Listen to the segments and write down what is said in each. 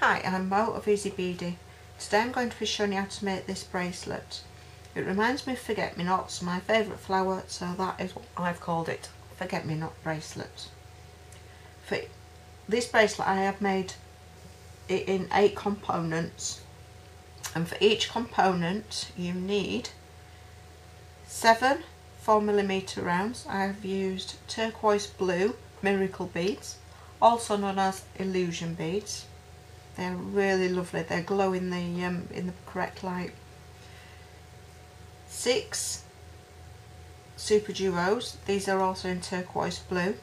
Hi, I'm Mo of Ezeebeady. Today I'm going to be showing you how to make this bracelet. It reminds me of forget-me-nots, my favourite flower, so that is what I've called it, forget-me-not bracelet. For this bracelet I have made it in 8 components, and for each component you need 7 4mm rounds. I have used Turquoise Blue miracle beads, also known as illusion beads. They're really lovely, they glow in the correct light. 6 super duos, these are also in Turquoise Blue.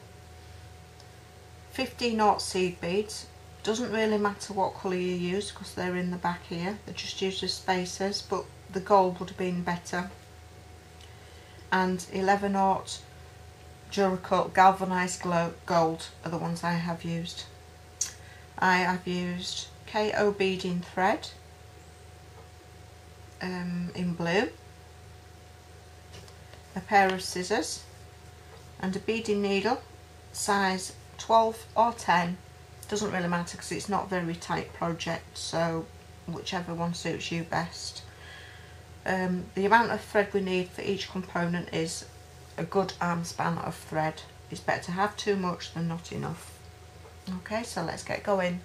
50 seed beads, doesn't really matter what colour you use because they're in the back here, they're just used as spacers, but the gold would have been better. And 11 Duracoat galvanised gold are the ones I have used. I have used KO beading thread in blue, a pair of scissors and a beading needle size 12 or 10, doesn't really matter because it's not a very tight project, so whichever one suits you best. The amount of thread we need for each component is a good arm span of thread. It's better to have too much than not enough. Okay, so let's get going.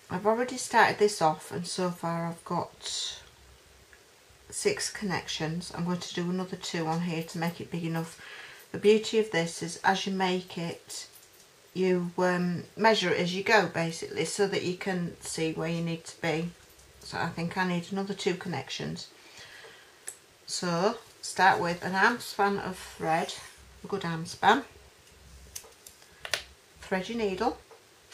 I've already started this off and so far I've got 6 connections. I'm going to do another 2 on here to make it big enough. The beauty of this is as you make it, you measure it as you go basically, so that you can see where you need to be. So I think I need another 2 connections. So start with an arm span of thread, a good arm span. Thread your needle.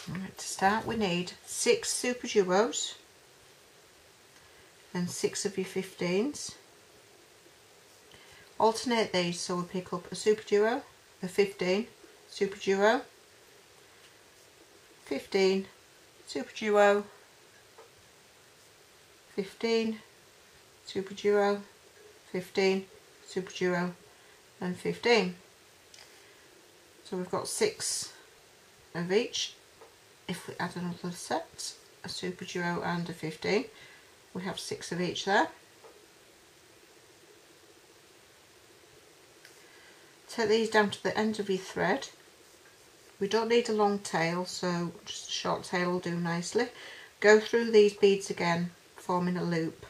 Right, to start we need 6 super duos and 6 of your 15s. Alternate these, so we'll pick up a super duo, a 15, super duo, 15, super duo, 15, super duo, 15, super duo and 15. So we've got 6 of each. If we add another set, a super duo and a 15, we have 6 of each there. Take these down to the end of your thread. We don't need a long tail, so just a short tail will do nicely. Go through these beads again, forming a loop.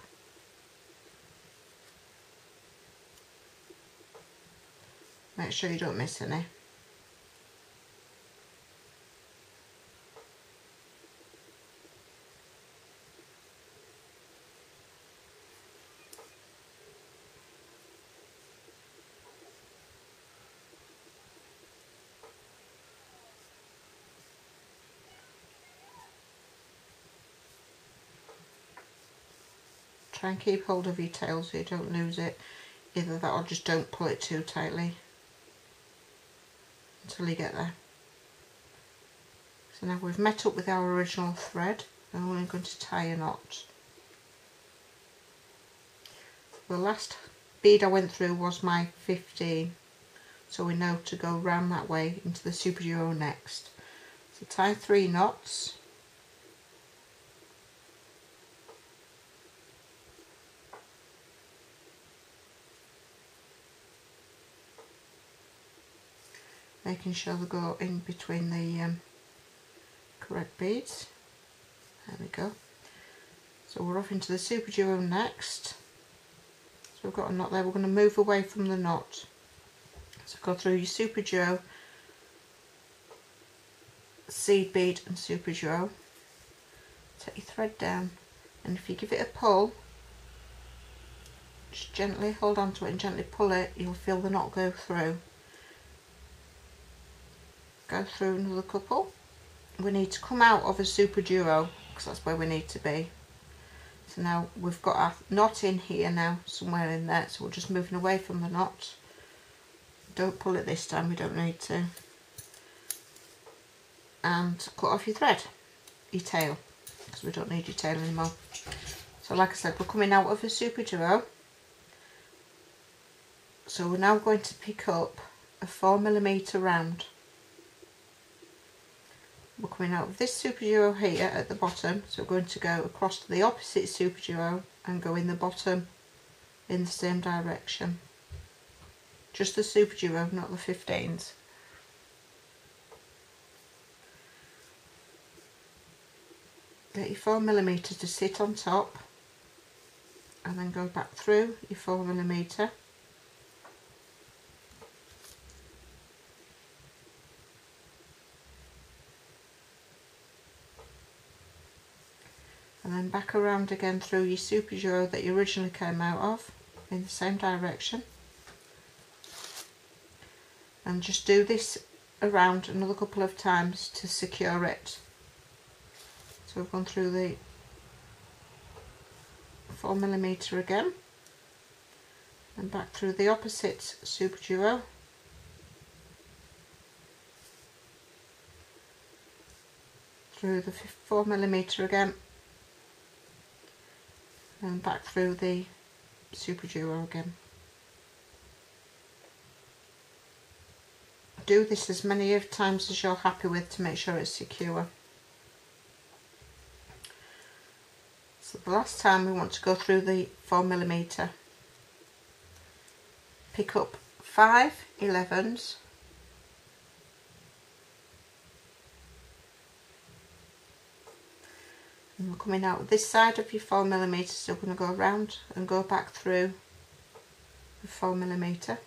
Make sure you don't miss any. Try and keep hold of your tail so you don't lose it. Either that or just don't pull it too tightly until you get there. So now we've met up with our original thread, and we're going to tie a knot. The last bead I went through was my 15, so we know to go round that way into the super duo next. So tie 3 knots. Making sure they go in between the correct beads. There we go. So we're off into the super duo next. So we've got a knot there. We're going to move away from the knot. So go through your super duo, seed bead and super duo. Take your thread down, and if you give it a pull, just gently hold on to it and gently pull it, you'll feel the knot go through. Go through another couple. We need to come out of a super duo because that's where we need to be. So now we've got our knot in here now, somewhere in there, so we're just moving away from the knot. Don't pull it this time, we don't need to. And cut off your thread, your tail, because we don't need your tail anymore. So like I said, we're coming out of a super duo. So we're now going to pick up a 4mm round. we're coming out of this super duo here at the bottom, so we're going to go across to the opposite super duo and go in the bottom in the same direction. Just the super duo, not the 15s. Get your 4mm to sit on top and then go back through your 4mm. And then back around again through your super duo that you originally came out of in the same direction. And just do this around another couple of times to secure it. So we've gone through the 4mm again and back through the opposite super duo, through the 4mm again and back through the super duo again. Do this as many times as you're happy with to make sure it's secure. So the last time we want to go through the 4mm, pick up 5 11s, and we're coming out this side of your 4mm, so we're going to go around and go back through the 4mm,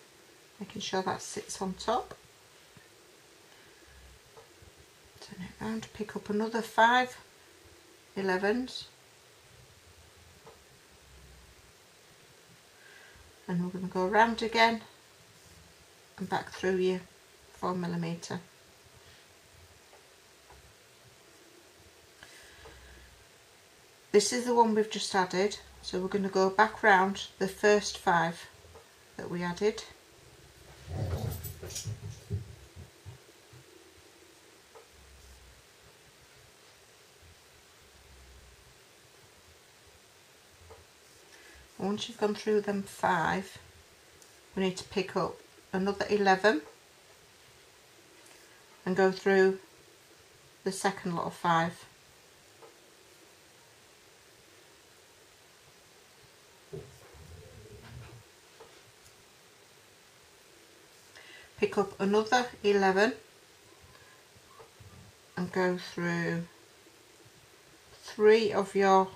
making sure that sits on top. Turn it around, pick up another 5 11s, and we're going to go around again and back through your 4mm. This is the one we've just added, so we're going to go back round the first 5 that we added. Once you've gone through them 5, we need to pick up another 11 and go through the second lot of 5. Pick up another 11 and go through 3 of your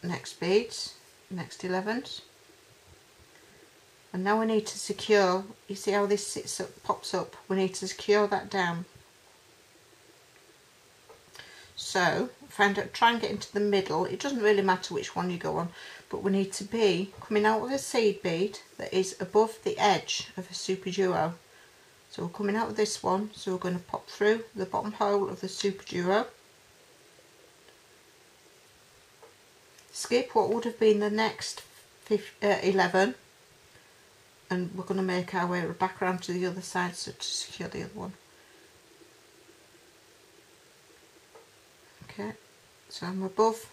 next beads, next 11s, and now we need to secure, you see how this sits up, pops up, we need to secure that down. So try and get into the middle, it doesn't really matter which one you go on, but we need to be coming out with a seed bead that is above the edge of a super duo. So we're coming out of this one, so we're going to pop through the bottom hole of the super duo, skip what would have been the next 11, and we're going to make our way back around to the other side so to secure the other one. Okay, so I'm above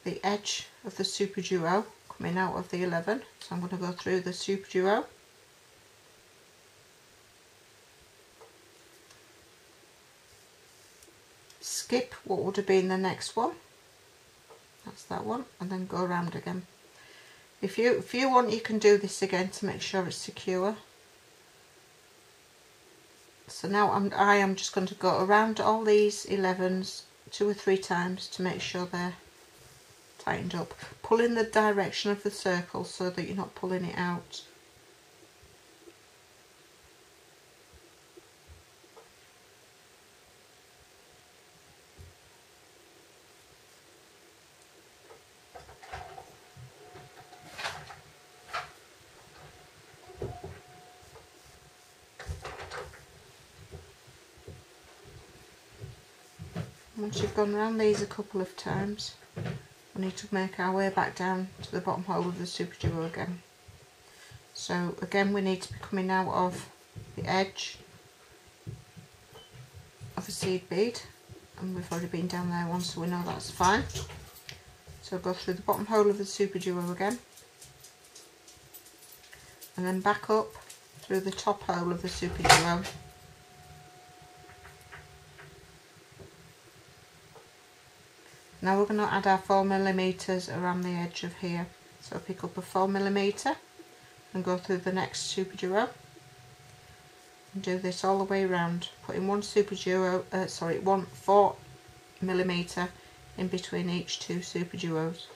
the edge of the super duo, coming out of the 11, so I'm going to go through the super duo, skip what would have been the next one, that's that one, and then go around again. If you want, you can do this again to make sure it's secure. So now I am just going to go around all these 11s 2 or 3 times to make sure they're tightened up. Pull in the direction of the circle so that you're not pulling it out. Once you've gone around these a couple of times, we need to make our way back down to the bottom hole of the super duo again. So again, we need to be coming out of the edge of a seed bead, and we've already been down there once, so we know that's fine. So go through the bottom hole of the super duo again, and then back up through the top hole of the super duo, Now we're going to add our 4mm around the edge of here. So pick up a 4mm and go through the next super duo and do this all the way around, putting one 4mm in between each two super duos.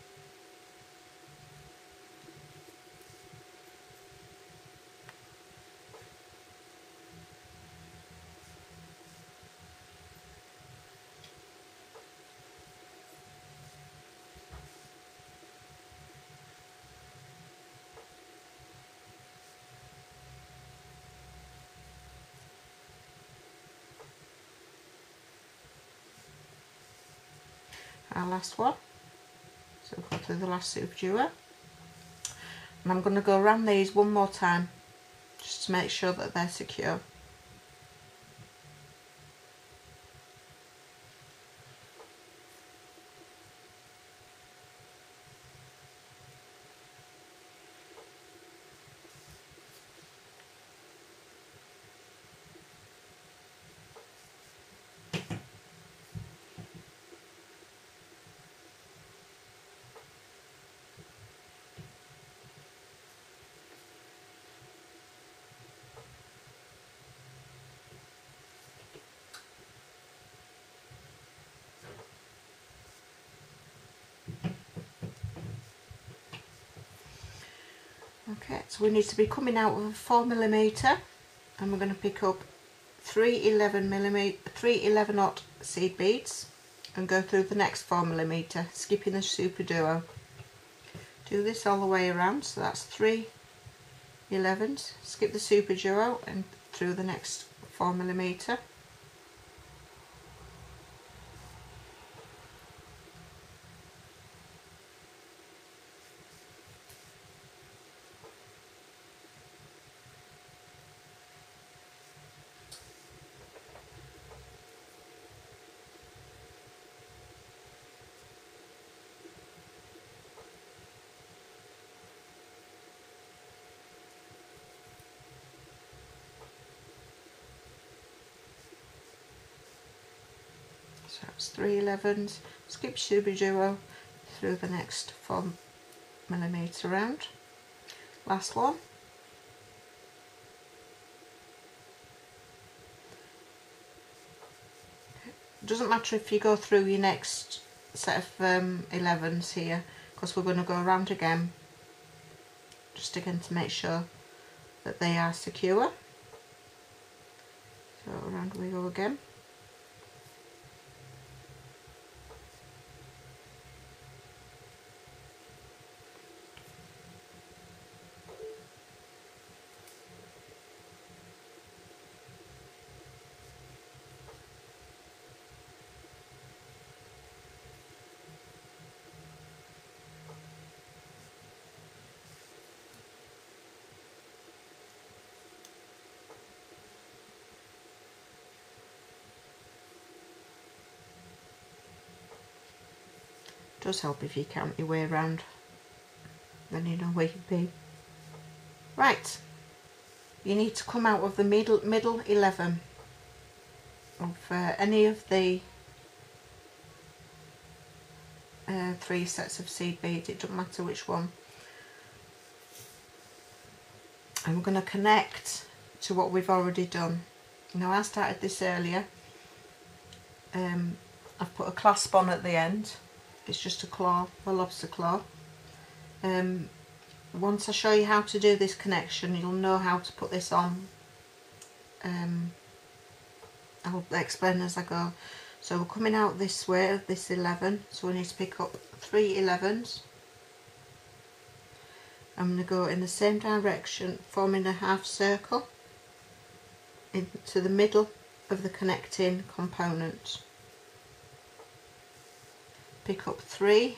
Our last one, so we'll go through the last super duo, and I'm going to go around these one more time just to make sure that they're secure. Okay, so we need to be coming out with a 4mm, and we're going to pick up 3/11 seed beads and go through the next 4mm, skipping the super duo. Do this all the way around, so that's 3/11s, skip the super duo and through the next 4mm. So that's 3/11s, skip super duo through the next 4mm round. Last one. It doesn't matter if you go through your next set of 11s here, because we're going to go around again, just again to make sure that they are secure. So around we go again. Does help if you count your way around, then you know where you'd be. Right, you need to come out of the middle 11 of any of the 3 sets of seed beads, it doesn't matter which one. And we're going to connect to what we've already done. Now I started this earlier, I've put a clasp on at the end. It's just a claw, a lobster claw. Once I show you how to do this connection, you'll know how to put this on. I'll explain as I go. So we're coming out this way of this 11, so we need to pick up 3/11s. I'm going to go in the same direction, forming a half circle into the middle of the connecting component. Pick up 3/11s.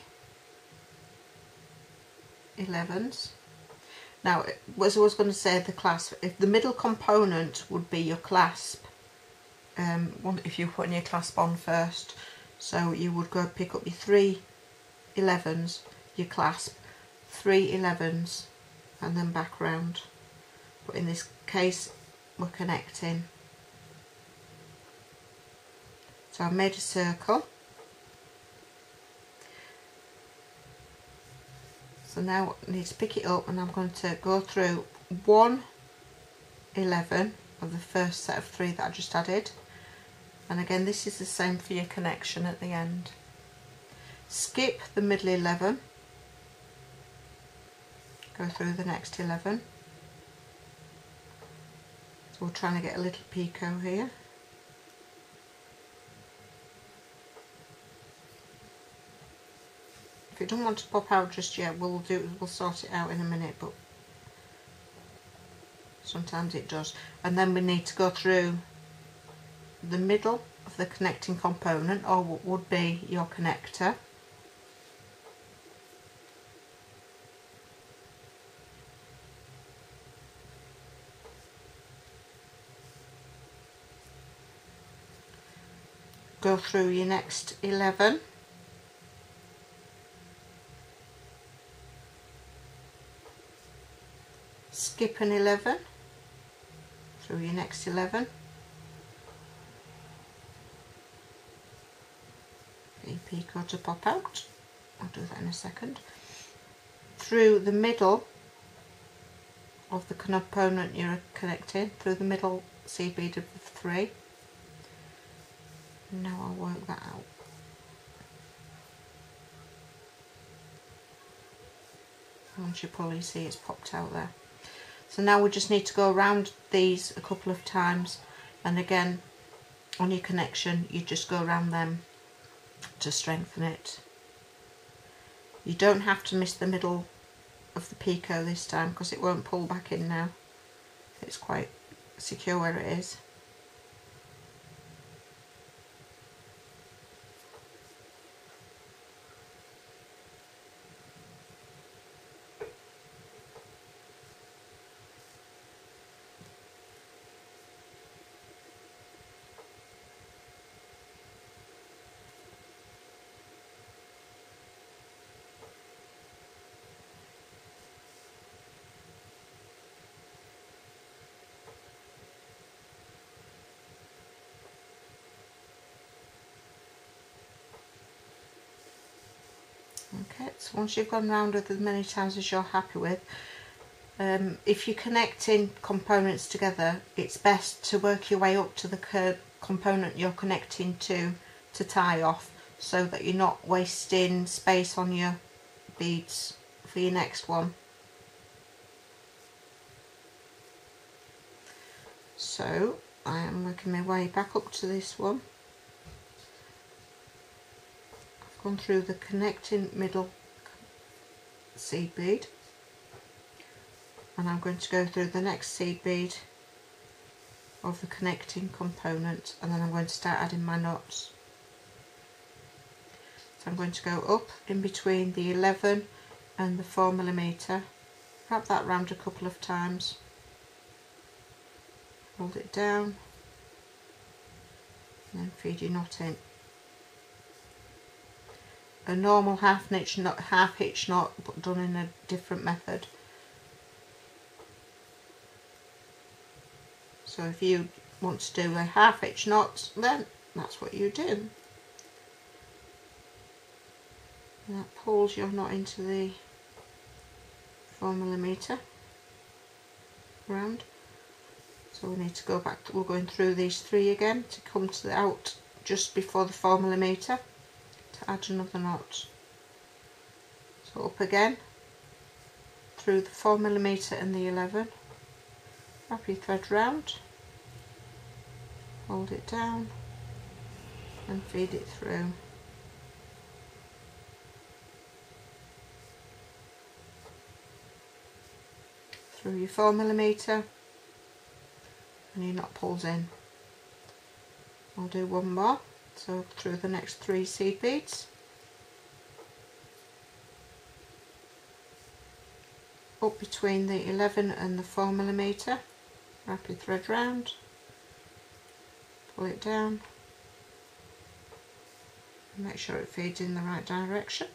Now, as I was going to say, the clasp, if the middle component would be your clasp, if you're putting your clasp on first, so you would go pick up your 3/11s, your clasp, 3/11s, and then back round. But in this case, we're connecting. So I've made a circle. So now I need to pick it up, and I'm going to go through 1/11 of the first set of 3 that I just added, and again this is the same for your connection at the end. Skip the middle 11, go through the next 11. So we're trying to get a little picot here. If it doesn't want to pop out just yet, we'll sort it out in a minute, but sometimes it does. And then we need to go through the middle of the connecting component, or what would be your connector. Go through your next 11. Skip an 11 through your next 11. Get your picot to pop out. I'll do that in a second. Through the middle of the component you're connecting, through the middle seed bead of the 3. Now I'll work that out. Once you pull, you see it's popped out there. So now we just need to go around these a couple of times, and again on your connection you just go around them to strengthen it. You don't have to miss the middle of the picot this time, because it won't pull back in now. It's quite secure where it is. Okay, so once you've gone round with as many times as you're happy with, if you're connecting components together, it's best to work your way up to the component you're connecting to tie off, so that you're not wasting space on your beads for your next one. So I am working my way back up to this one. Gone through the connecting middle seed bead, and I'm going to go through the next seed bead of the connecting component, and then I'm going to start adding my knots. So I'm going to go up in between the 11 and the 4mm, wrap that round a couple of times, hold it down, and then feed your knot in. A normal half hitch knot, but done in a different method. So if you want to do a half hitch knot, then that's what you do. And that pulls your knot into the 4mm round. So we need to go back, we're going through these 3 again to come to the out just before the 4mm. To add another knot. So up again through the 4mm and the 11, wrap your thread round, hold it down and feed it through. Through your 4mm and your knot pulls in. I'll do one more. So through the next 3 seed beads, up between the 11 and the 4mm, wrap your thread round, pull it down, and make sure it feeds in the right direction.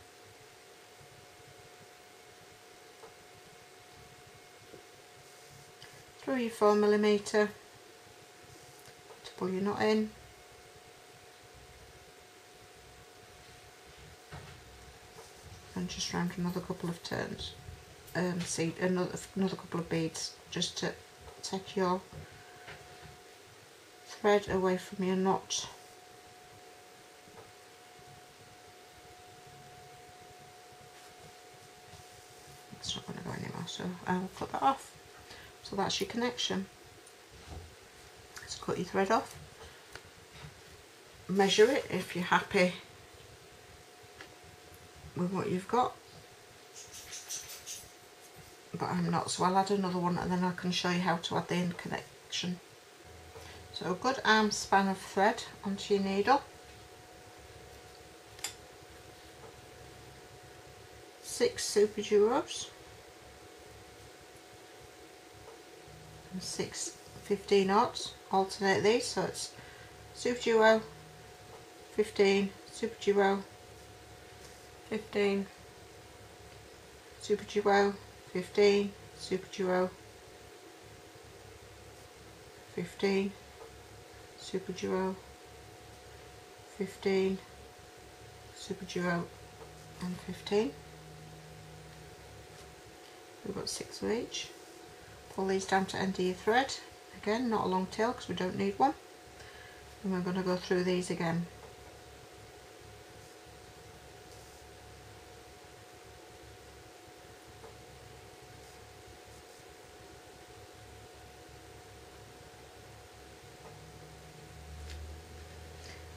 Through your 4mm to pull your knot in. and just round another couple of turns, see another couple of beads, just to take your thread away from your knot. It's not going to go anymore, so I'll cut that off. So that's your connection. So cut your thread off, measure it if you're happy with what you've got, but I'm not, so I'll add another one and then I can show you how to add the end connection. So a good arm span of thread onto your needle, 6 super duos and 6 15/0. Alternate these, so it's super duo, 15, super duo, 15, super duo, 15, super duo, 15, super duo, 15, super duo, and 15. We've got 6 of each. Pull these down to end of your thread. Again, not a long tail because we don't need one. And we're going to go through these again.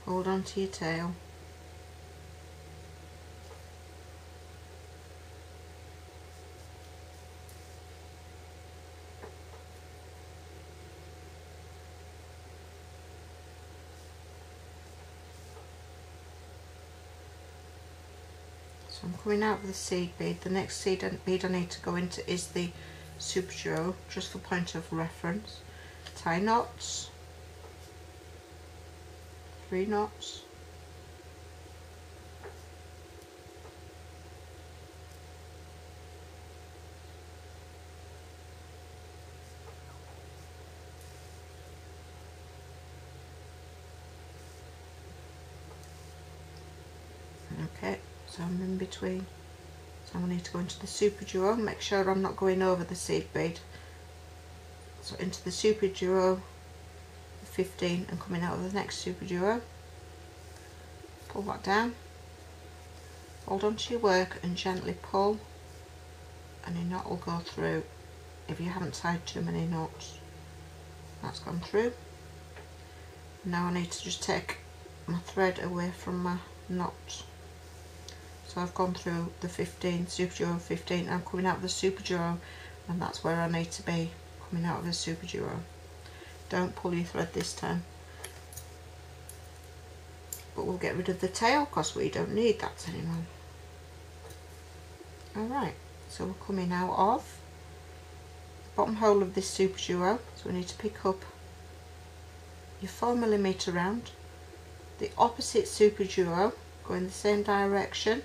Hold on to your tail. So I'm coming out with the seed bead. The next seed bead I need to go into is the super duo, just for point of reference. Tie knots, 3 knots, okay, so I'm in between, so I need to go into the super duo, make sure I'm not going over the seed bead. So into the super duo, 15, and coming out of the next super duo, pull that down, hold on to your work and gently pull, and your knot will go through if you haven't tied too many knots. That's gone through. Now I need to just take my thread away from my knot. So I've gone through the 15, super duo 15, I'm coming out of the super duo, and that's where I need to be, coming out of the super duo. Don't pull your thread this time, but we'll get rid of the tail because we don't need that anymore. Alright, so we're coming out of the bottom hole of this super duo, so we need to pick up your 4mm round, the opposite super duo, go in the same direction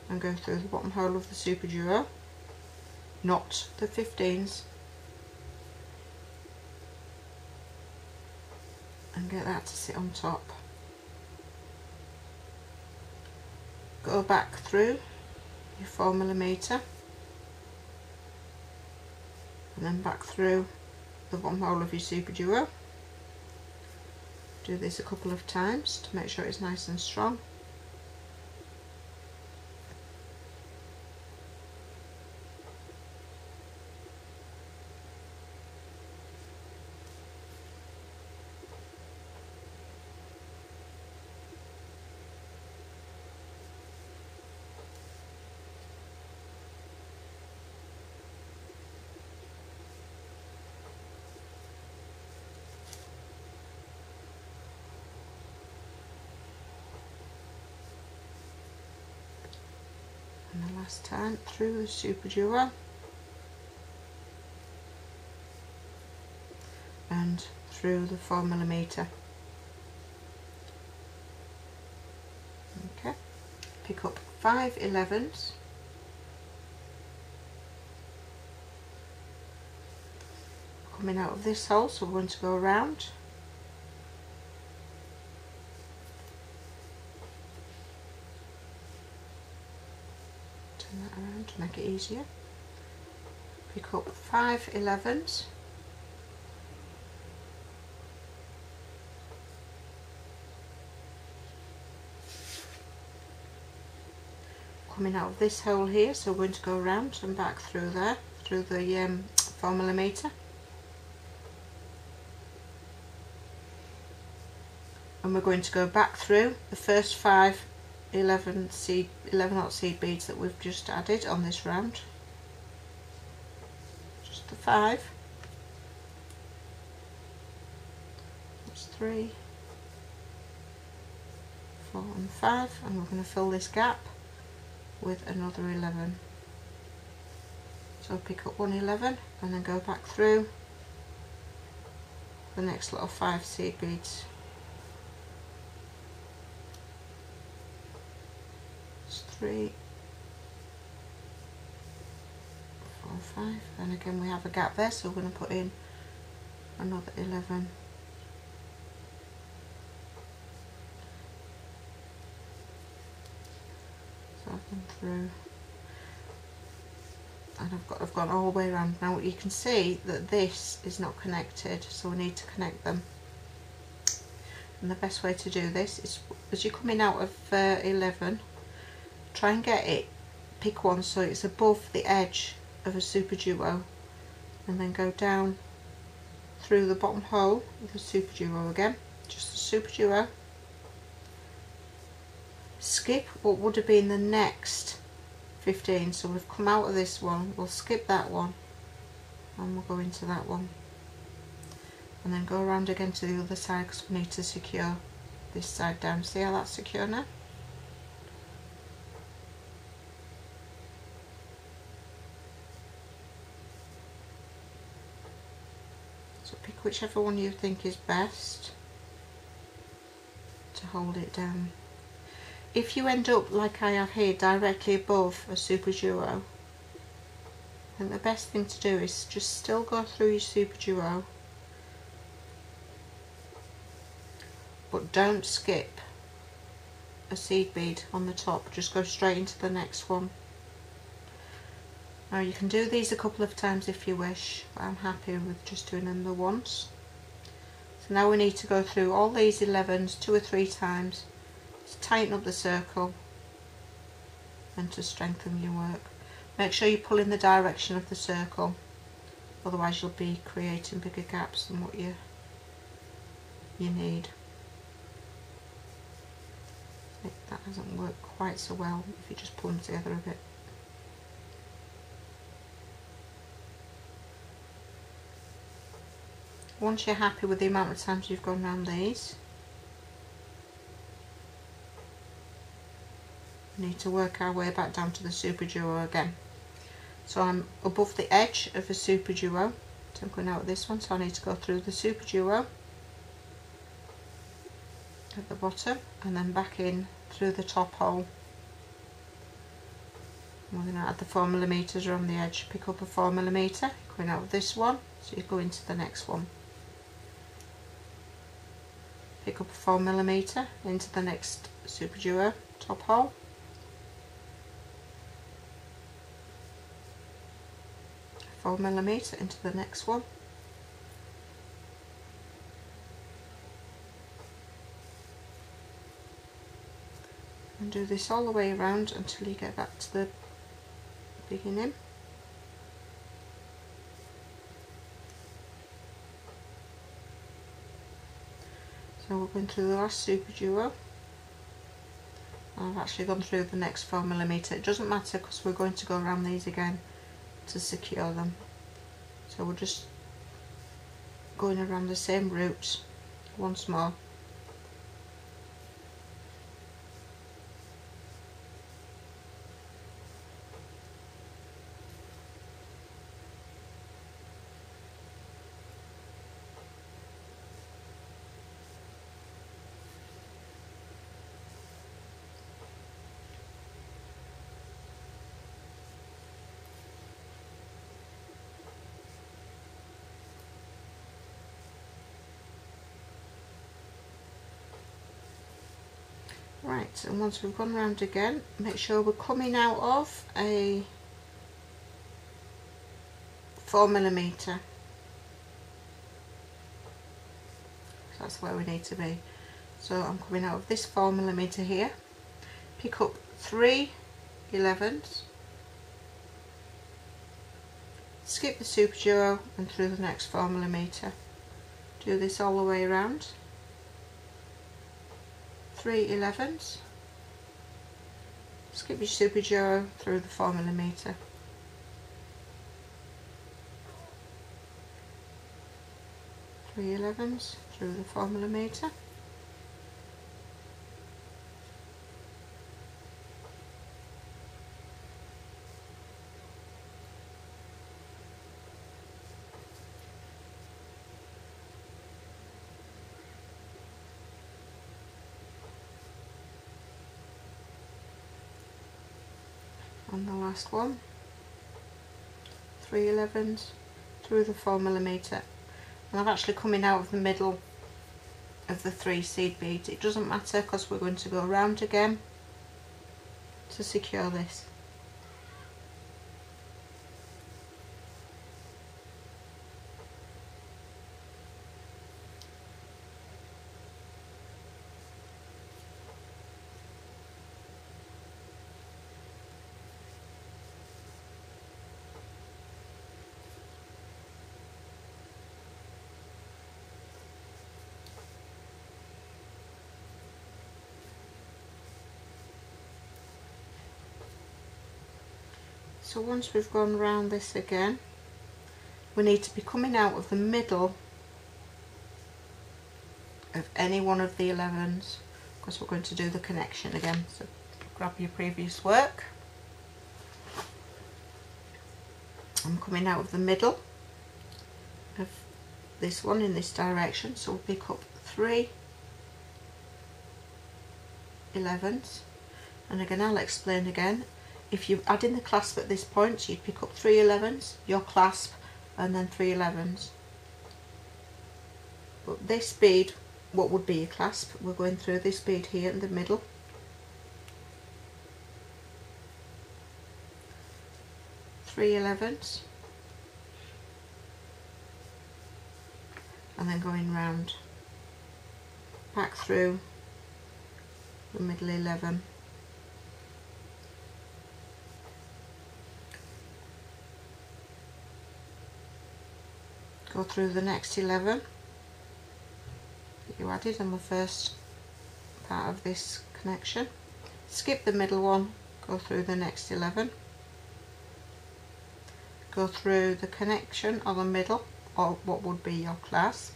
and go through the bottom hole of the super duo, not the 15s, and get that to sit on top. Go back through your 4mm and then back through the bottom hole of your super duo. Do this a couple of times to make sure it's nice and strong. And the last time through the super duo and through the 4mm. Okay, pick up 5 11s, coming out of this hole, so we're going to go around. turn that around to make it easier. Pick up 5 11s. Coming out of this hole here, so we're going to go around and back through there, through the 4mm. And we're going to go back through the first 5 11 aught seed beads that we've just added on this round. Just the 5. That's 3, 4 and 5, and we're going to fill this gap with another 11. So pick up 1 11 and then go back through the next little 5 seed beads. It's 3, 4, 5, and again we have a gap there, so we're going to put in another 11. I've gone through, and I've gone all the way around. Now you can see that this is not connected, so we need to connect them. And the best way to do this is, as you're coming out of 11, try and get it, pick one so it's above the edge of a super duo, and then go down through the bottom hole with a super duo again, just a super duo. Skip what would have been the next 15, so we've come out of this one, we'll skip that one and we'll go into that one, and then go around again to the other side because we need to secure this side down. See how that's secure now? So pick whichever one you think is best to hold it down. If you end up like I have here directly above a super duo, then the best thing to do is just still go through your super duo, but don't skip a seed bead on the top, just go straight into the next one. Now you can do these a couple of times if you wish, but I'm happy with just doing them the once. So now we need to go through all these 11s 2 or 3 times to tighten up the circle and to strengthen your work. Make sure you pull in the direction of the circle, otherwise you'll be creating bigger gaps than what you need. I think that hasn't worked quite so well if you just pull them together a bit. Once you're happy with the amount of times you've gone around these, we need to work our way back down to the super duo again. So I'm above the edge of a super duo, so I'm going out with this one, so I need to go through the super duo at the bottom and then back in through the top hole. And we're going to add the 4mm around the edge. Pick up a 4mm, going out with this one, so you go into the next one. Pick up a 4mm into the next super duo top hole. A 4mm into the next one. And do this all the way around until you get back to the beginning. So we're going through the last super duo. I've actually gone through the next 4mm. It doesn't matter because we're going to go around these again to secure them. So we're just going around the same route once more. Right, and once we've gone round again, make sure we're coming out of a 4mm. That's where we need to be. So I'm coming out of this 4mm here, pick up 3 11s, skip the super duo and through the next 4mm. Do this all the way around. 3 11s, skip your super duo through the 4mm. Three 11s through the 4mm. And the last one, 3 11s through the 4mm. And I'm actually coming out of the middle of the 3 seed beads. It doesn't matter because we're going to go around again to secure this. So once we've gone around this again, we need to be coming out of the middle of any one of the 11s because we're going to do the connection again. So grab your previous work. I'm coming out of the middle of this one in this direction, so we'll pick up 3 11s, and again I'll explain again. If you add in the clasp at this point, you'd pick up 3 11s, your clasp, and then 3 11s. But this bead, what would be your clasp, we're going through this bead here in the middle. Three 11s, and then going round back through the middle 11. Go through the next 11 that you added on the first part of this connection, skip the middle one, go through the next 11, go through the connection on the middle, or what would be your clasp,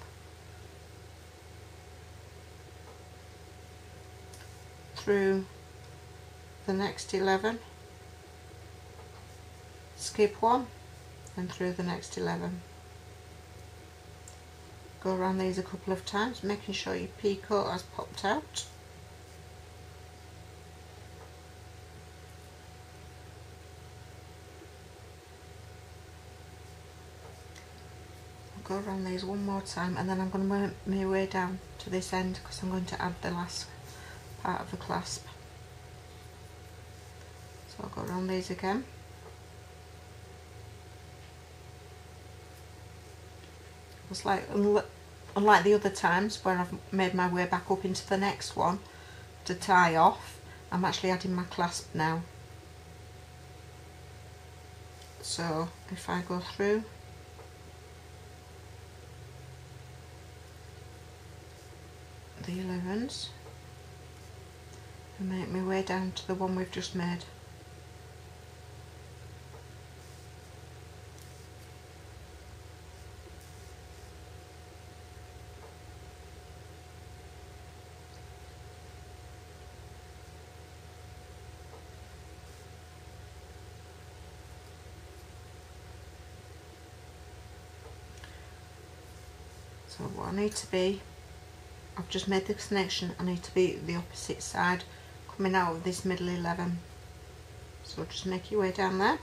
through the next 11, skip one, and through the next 11. Go around these a couple of times, making sure your picot has popped out. I'll go around these one more time, and then I'm going to work my way down to this end because I'm going to add the last part of the clasp. So I'll go around these again. It's like, unlike the other times where I've made my way back up into the next one to tie off, I'm actually adding my clasp now. So if I go through the 11s and make my way down to the one we've just made. So what I need to be, I've just made this connection, I need to be the opposite side, coming out of this middle 11. So just make your way down there,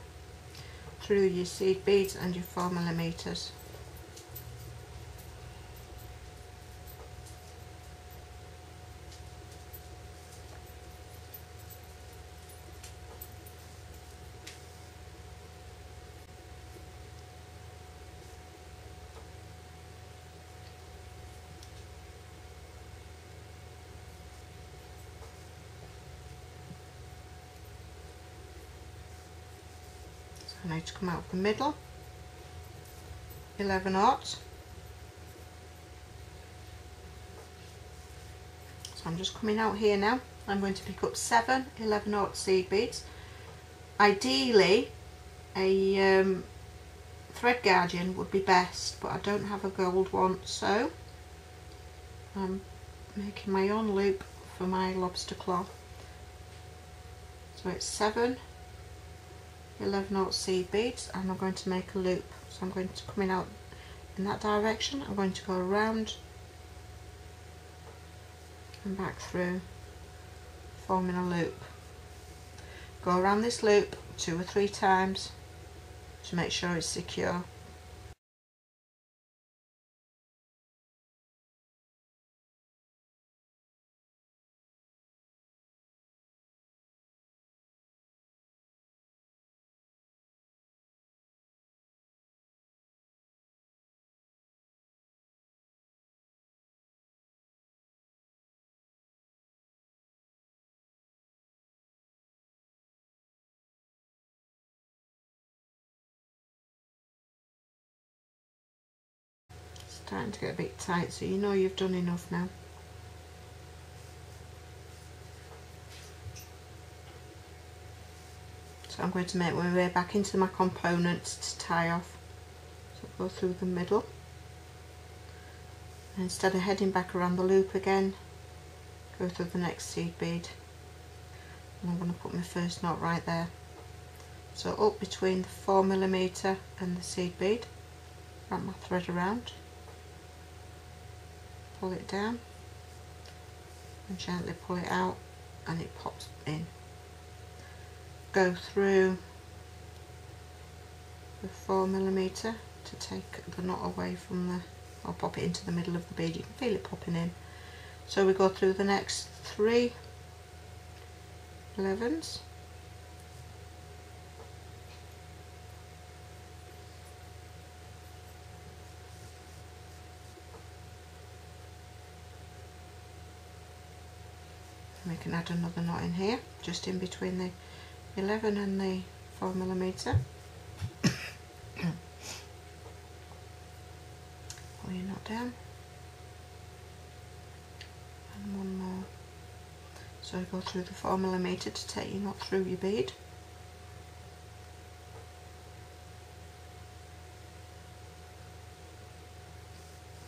through your seed beads and your 4mm. I need to come out of the middle, 11/0. So I'm just coming out here now. I'm going to pick up 7 11/0 seed beads. Ideally a thread guardian would be best, but I don't have a gold one, so I'm making my own loop for my lobster claw. So it's 7 11/0 seed beads, and I'm going to make a loop. So I'm going to come in out in that direction. I'm going to go around and back through, forming a loop. Go around this loop 2 or 3 times to make sure it's secure. Starting to get a bit tight, so you know you've done enough now. So I'm going to make my way back into my components to tie off. So go through the middle. And instead of heading back around the loop again, go through the next seed bead. And I'm going to put my first knot right there. So up between the 4mm and the seed bead, wrap my thread around, pull it down and gently pull it out, and it pops in. Go through the 4mm to take the knot away from the, I'll pop it into the middle of the bead. You can feel it popping in. So we go through the next 3 11s. We can add another knot in here, just in between the 11 and the 4mm. Pull your knot down, and one more. So go through the 4mm to take your knot through your bead.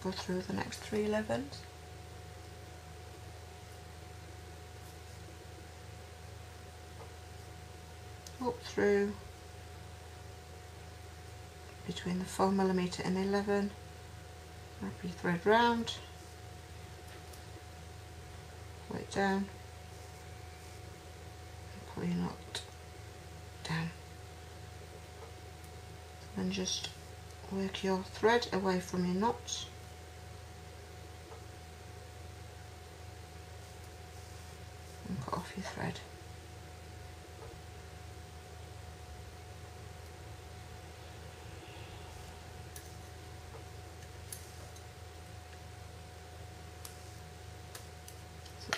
Go through the next 3 11s. Up through between the 4mm and 11, wrap your thread round, pull it down, and pull your knot down. Then just work your thread away from your knots. And cut off your thread.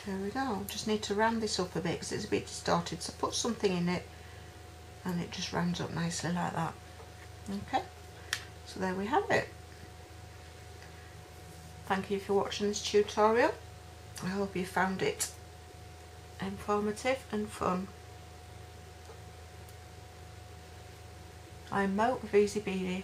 There we go. Just need to round this up a bit because it's a bit distorted, so put something in it and it just rounds up nicely like that. Okay, so there we have it. Thank you for watching this tutorial. I hope you found it informative and fun. I'm Mo of Ezeebeady.